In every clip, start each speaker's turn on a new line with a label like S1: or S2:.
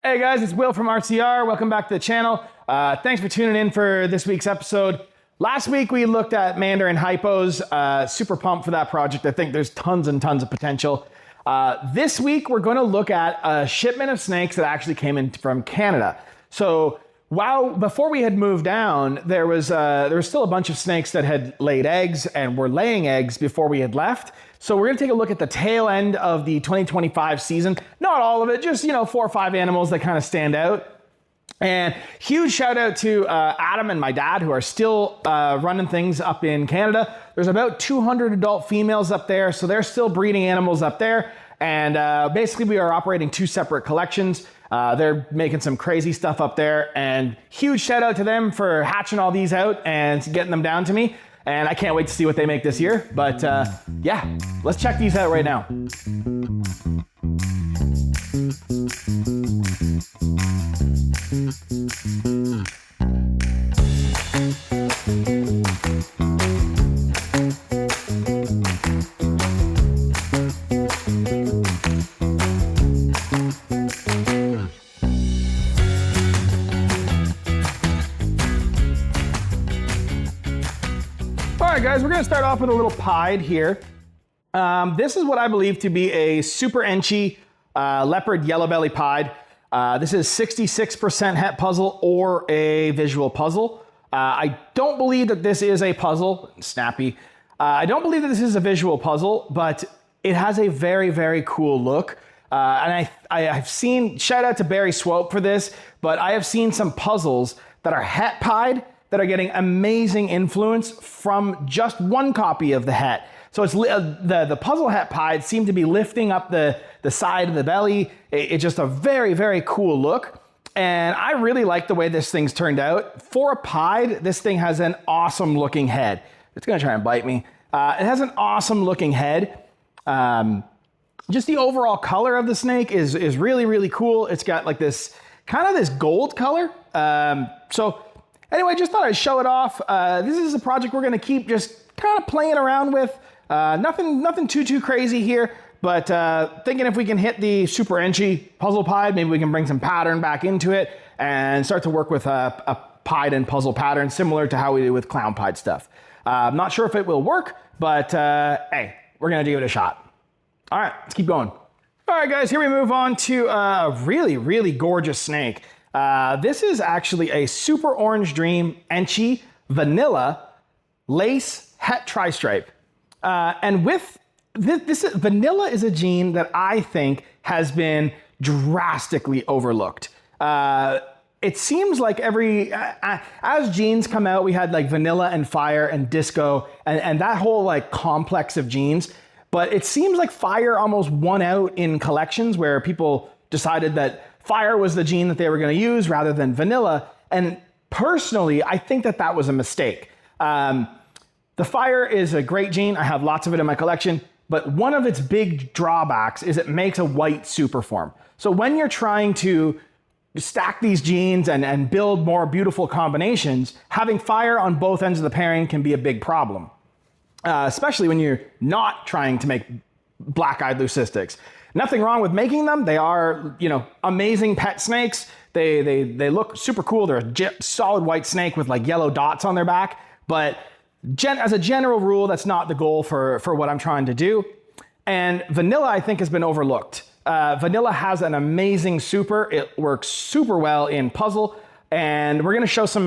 S1: Hey guys, it's Will from RCR. Welcome back to the channel. Thanks for tuning in for this week's episode. Last week we looked at Mandarin hypos. Super pumped for that project. I think there's tons and tons of potential. This week we're going to look at a shipment of snakes that actually came in from Canada. So before we had moved down, there was still a bunch of snakes that had laid eggs and were laying eggs before we had left. So we're gonna take a look at the tail end of the 2025 season. Not all of it, just 4 or 5 animals that kind of stand out. And huge shout out to Adam and my dad who are still running things up in Canada. There's about 200 adult females up there, so they're still breeding animals up there. And basically we are operating 2 separate collections. They're making some crazy stuff up there, and huge shout out to them for hatching all these out and getting them down to me. And I can't wait to see what they make this year. But yeah, let's check these out right now. All right, guys, we're gonna start off with a little pied here. This is what I believe to be a super enchy leopard yellow belly pied. This is 66% het puzzle or a visual puzzle. I don't believe that this is a puzzle, snappy. I don't believe that this is a visual puzzle, but it has a very, very cool look. And I've seen, shout out to Barry Swope for this, but I have seen some puzzles that are het pied that are getting amazing influence from just one copy of the het. So it's the puzzle het pied seem to be lifting up the side of the belly. It's just a very, very cool look. And I really like the way this thing's turned out. For a pied, this thing has an awesome looking head. It's gonna try and bite me. It has an awesome looking head. Just the overall color of the snake is really, really cool. It's got like this, kind of this gold color. So anyway, just thought I'd show it off. This is a project we're gonna keep just kind of playing around with. Nothing too crazy here, but thinking if we can hit the super enchy puzzle pied, maybe we can bring some pattern back into it and start to work with a pied and puzzle pattern similar to how we do with clown pied stuff. I'm not sure if it will work, but hey, we're gonna give it a shot. All right, let's keep going. All right, guys, here we move on to a really, really gorgeous snake. This is actually a super orange dream enchy vanilla lace het tri-stripe. And with this vanilla is a gene that I think has been drastically overlooked. It seems like as genes come out, we had like vanilla and fire and disco and that whole like complex of genes. But it seems like fire almost won out in collections where people decided that fire was the gene that they were going to use rather than vanilla. And personally, I think that was a mistake. The fire is a great gene. I have lots of it in my collection, but one of its big drawbacks is it makes a white superform. So when you're trying to stack these genes and build more beautiful combinations, having fire on both ends of the pairing can be a big problem, especially when you're not trying to make black-eyed leucistics. Nothing wrong with making them. They are, amazing pet snakes. They look super cool. They're a solid white snake with like yellow dots on their back, but as a general rule, that's not the goal for what I'm trying to do. And vanilla, I think, has been overlooked. Vanilla has an amazing super. It works super well in puzzle. And we're gonna show some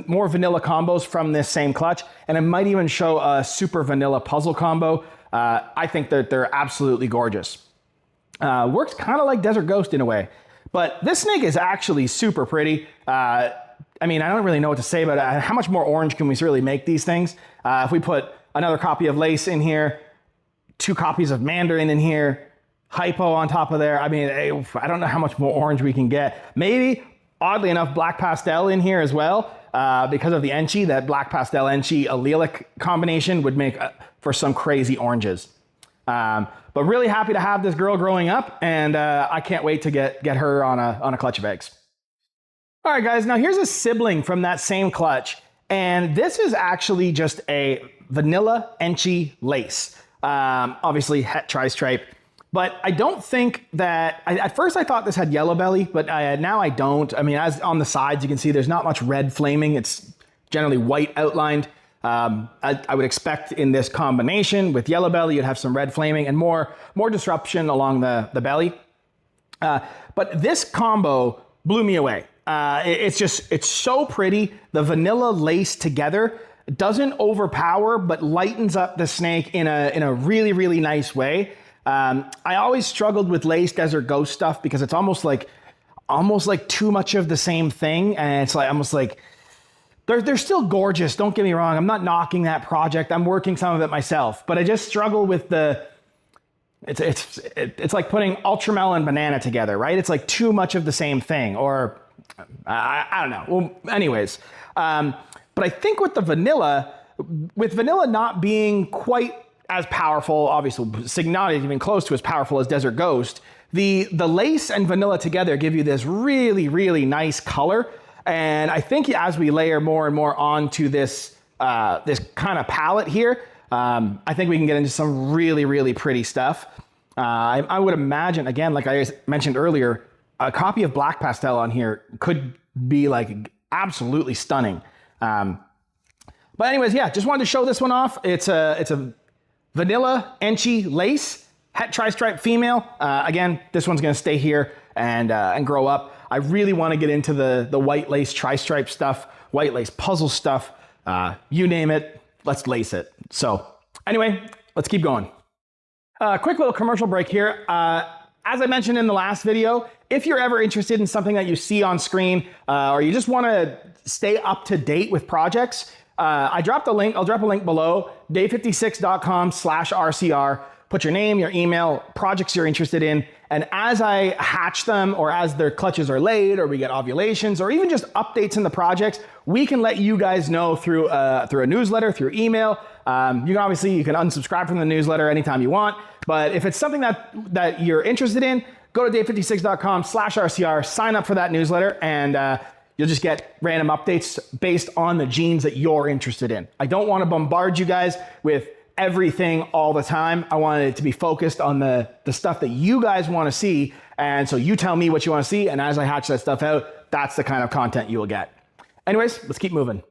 S1: more vanilla combos from this same clutch. And I might even show a super vanilla puzzle combo. I think that they're absolutely gorgeous. Works kind of like Desert Ghost in a way. But this snake is actually super pretty. I don't really know what to say about it. How much more orange can we really make these things? If we put another copy of Lace in here, 2 copies of Mandarin in here, Hypo on top of there, I don't know how much more orange we can get. Maybe, oddly enough, Black Pastel in here as well, because of the Enchy. That Black Pastel Enchy allelic combination would make for some crazy oranges. But really happy to have this girl growing up, and I can't wait to get her on a clutch of eggs. All right, guys, now here's a sibling from that same clutch, and this is actually just a vanilla Enchy lace. Obviously, het tri-stripe. But I don't think that, at first I thought this had yellow belly, but now I don't. I mean, as on the sides, you can see there's not much red flaming. It's generally white outlined. I would expect in this combination with yellow belly, you'd have some red flaming and more disruption along the belly. But this combo blew me away. It's so pretty. The vanilla lace together doesn't overpower, but lightens up the snake in a really, really nice way. I always struggled with lace desert ghost stuff because it's almost like too much of the same thing. And it's like, almost like they're still gorgeous. Don't get me wrong. I'm not knocking that project. I'm working some of it myself, but I just struggle with it's like putting ultramel and banana together, right? It's like too much of the same thing, or I don't know. Well, anyways, but I think with vanilla not being quite as powerful, obviously not even close to as powerful as Desert Ghost, the lace and vanilla together give you this really, really nice color. And I think as we layer more and more onto this kind of palette here, I think we can get into some really, really pretty stuff. I would imagine, again, like I mentioned earlier, a copy of Black Pastel on here could be like absolutely stunning. But anyways, yeah, just wanted to show this one off. It's a vanilla Enchi lace, het tri-stripe female. Again, this one's gonna stay here and grow up. I really wanna get into the white lace tri-stripe stuff, white lace puzzle stuff, you name it, let's lace it. So anyway, let's keep going. Quick little commercial break here. As I mentioned in the last video, if you're ever interested in something that you see on screen, or you just wanna stay up to date with projects, I dropped a link, I'll drop a link below, day56.com/RCR. Put your name, your email, projects you're interested in, and as I hatch them, or as their clutches are laid, or we get ovulations, or even just updates in the projects, we can let you guys know through a newsletter, through email. You can unsubscribe from the newsletter anytime you want, but if it's something that you're interested in, go to day56.com/RCR, sign up for that newsletter, and you'll just get random updates based on the genes that you're interested in. I don't want to bombard you guys with everything all the time. I want it to be focused on the stuff that you guys want to see. And so you tell me what you want to see. And as I hatch that stuff out, that's the kind of content you will get. Anyways, let's keep moving.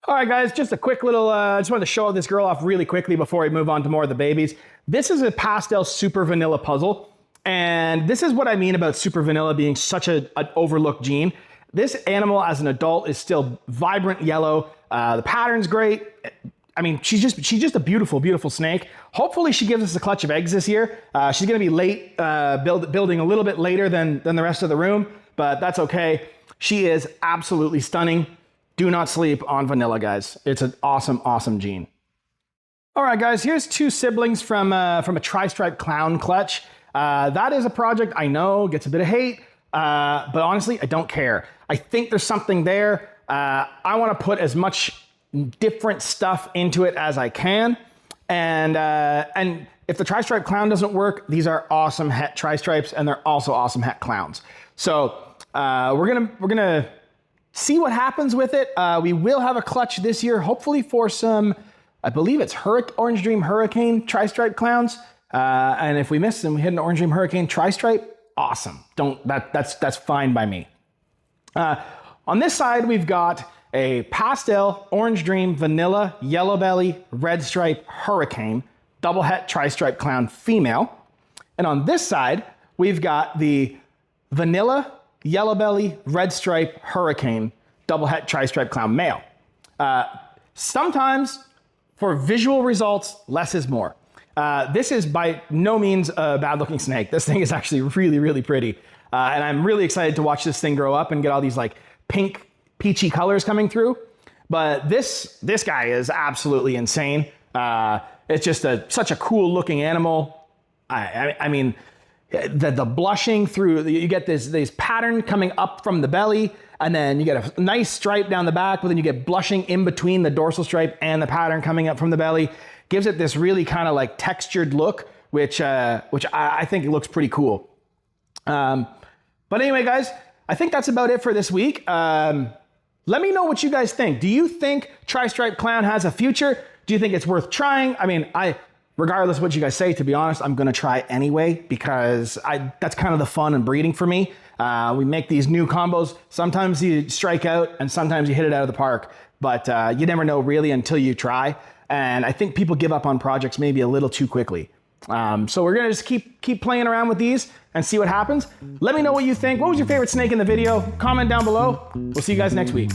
S1: All right, guys, just a quick little, I just wanted to show this girl off really quickly before we move on to more of the babies. This is a Pastel Super Vanilla puzzle. And this is what I mean about Super Vanilla being such an overlooked gene. This animal as an adult is still vibrant yellow. The pattern's great. I mean, she's just a beautiful, beautiful snake. Hopefully she gives us a clutch of eggs this year. She's gonna be late, building a little bit later than the rest of the room, but that's okay. She is absolutely stunning. Do not sleep on vanilla, guys. It's an awesome, awesome gene. All right, guys, here's two siblings from a tri-stripe clown clutch. That is a project I know gets a bit of hate, but honestly, I don't care. I think there's something there. I wanna put as much different stuff into it as I can. And if the tri-stripe clown doesn't work, these are awesome het tri-stripes, and they're also awesome het clowns. So we're gonna see what happens with it. We will have a clutch this year, hopefully for some, I believe it's Orange Dream Hurricane tri-stripe clowns. And if we miss them, we hit an Orange Dream Hurricane tri-stripe, awesome. That's fine by me. On this side, we've got a Pastel, Orange Dream, Vanilla, Yellow Belly, Red Stripe, Hurricane, double het tri-stripe clown female. And on this side, we've got the Vanilla, Yellow Belly, Red Stripe, Hurricane, double het tri-stripe clown male. Sometimes for visual results, less is more. This is by no means a bad looking snake. This thing is actually really, really pretty. And I'm really excited to watch this thing grow up and get all these like pink, peachy colors coming through. But this guy is absolutely insane. It's just such a cool looking animal. I mean, the blushing through, you get this pattern coming up from the belly, and then you get a nice stripe down the back, but then you get blushing in between the dorsal stripe and the pattern coming up from the belly. Gives it this really kind of like textured look, which I think it looks pretty cool. But anyway, guys, I think that's about it for this week. Let me know what you guys think. Do you think Tri-Stripe Clown has a future? Do you think it's worth trying? I mean, regardless of what you guys say, to be honest, I'm gonna try anyway because that's kind of the fun and breeding for me. We make these new combos. Sometimes you strike out and sometimes you hit it out of the park, but you never know really until you try. And I think people give up on projects maybe a little too quickly. So we're gonna just keep playing around with these and see what happens. Let me know what you think. What was your favorite snake in the video? Comment down below. We'll see you guys next week.